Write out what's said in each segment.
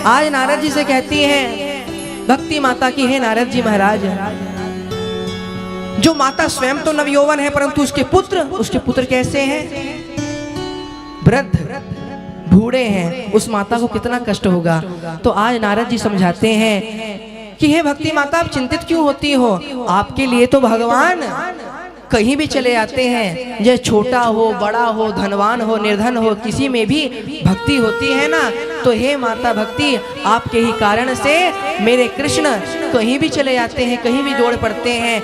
आज नारद जी से कहती हैं भक्ति माता की, है नारद जी महाराज, जो माता स्वयं तो नवयौवन है परंतु उसके पुत्र कैसे हैं? वृद्ध बूढ़े हैं। उस माता को कितना कष्ट होगा। तो आज नारद जी समझाते हैं कि हे भक्ति माता, आप चिंतित क्यों होती हो? आपके लिए तो भगवान कहीं भी चले आते हैं। जो छोटा हो, बड़ा हो, धनवान हो, निर्धन हो, किसी में भी भक्ति होती है ना। तो हे माता भक्ति, आपके ही कारण से मेरे कृष्ण कहीं भी चले आते हैं, कहीं भी दौड़ पड़ते हैं।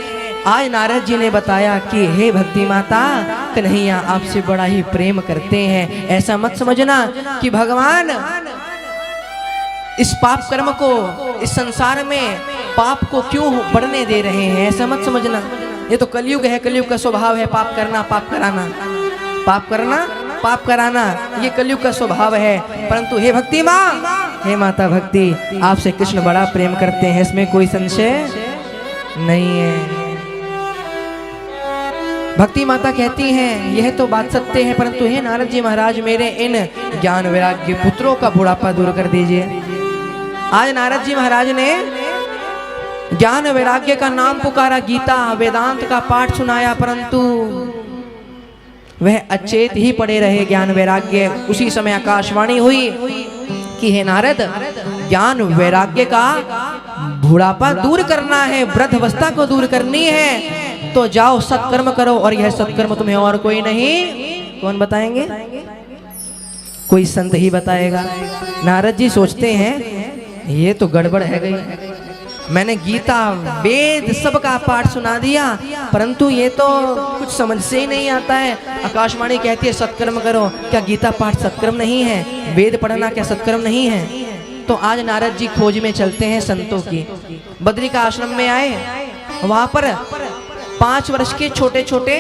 आज नारद जी ने बताया कि हे भक्ति माता, कन्हैया आपसे बड़ा ही प्रेम करते हैं। ऐसा मत समझना कि भगवान इस पाप कर्म को, इस संसार में पाप को क्यों बढ़ने दे रहे हैं, ऐसा मत समझना। ये तो कलयुग है, कलयुग का स्वभाव है पाप करना, पाप कराना, पाप करना, पाप कराना, ये कलयुग का स्वभाव है। परंतु हे भक्ति माँ, हे माता भक्ति, आपसे कृष्ण बड़ा प्रेम करते हैं, इसमें कोई संशय नहीं है। भक्ति माता कहती हैं यह तो बात सत्य है, परंतु हे नारद जी महाराज, मेरे इन ज्ञान वैराग्य पुत्रों का बुढ़ापा दूर कर दीजिए। आज नारद जी महाराज ने ज्ञान वैराग्य का नाम पुकारा, गीता वेदांत का पाठ सुनाया, परंतु वह अचेत ही पड़े रहे ज्ञान वैराग्य। उसी समय आकाशवाणी हुई कि हे नारद, ज्ञान वैराग्य का बुढ़ापा दूर करना है, वृद्धावस्था को दूर करनी है, तो जाओ सत्कर्म करो। और यह सत्कर्म तुम्हें और कोई नहीं, कौन बताएंगे? कोई संत ही बताएगा। नारद जी सोचते हैं ये तो गड़बड़ है गई। मैंने गीता वेद सबका पाठ सुना दिया, परंतु ये तो कुछ समझ से ही नहीं आता है। आकाशवाणी कहती है सत्कर्म करो, क्या गीता पाठ सत्कर्म नहीं है? वेद पढ़ना क्या सत्कर्म नहीं है? तो आज नारद जी खोज में चलते हैं संतों की। बद्री का आश्रम में आए, वहां पर 5 वर्ष के छोटे छोटे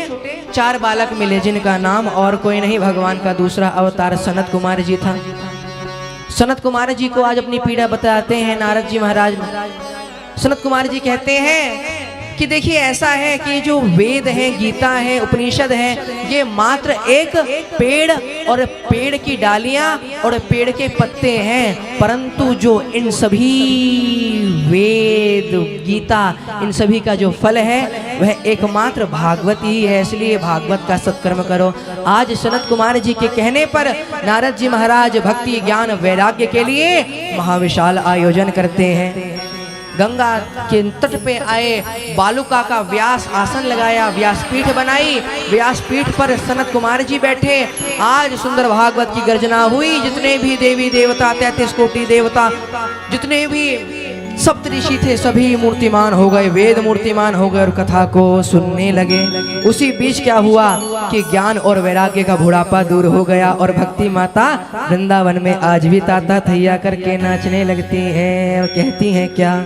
4 बालक मिले, जिनका नाम और कोई नहीं, भगवान का दूसरा अवतार सनत कुमार जी था। सनत कुमार जी को आज अपनी पीड़ा बताते हैं नारद जी महाराज। सनत कुमार जी कहते हैं कि देखिए ऐसा है कि जो वेद है, गीता है, उपनिषद है, ये मात्र एक पेड़ और पेड़ की डालियां और पेड़ के पत्ते हैं, परंतु जो इन सभी वेद, गीता, इन सभी का जो फल है वह एकमात्र भागवत ही है। इसलिए भागवत का सत्कर्म करो। आज सनत कुमार जी के कहने पर नारद जी महाराज भक्ति ज्ञान वैराग्य के लिए महाविशाल आयोजन करते हैं। गंगा के तट पे आए, बालुका का व्यास आसन लगाया, व्यासपीठ बनाई, व्यासपीठ पर सनत कुमार जी बैठे। आज सुंदर भागवत की गर्जना हुई। जितने भी देवी देवता, 33 कोटि देवता, जितने भी सप्त ऋषि थे, सभी मूर्तिमान हो गए, वेद मूर्तिमान हो गए और कथा को सुनने लगे। उसी बीच क्या हुआ कि ज्ञान और वैराग्य का बुढ़ापा दूर हो गया और भक्ति माता वृंदावन में आज भी ताता थैया करके नाचने लगती हैं और कहती हैं क्या?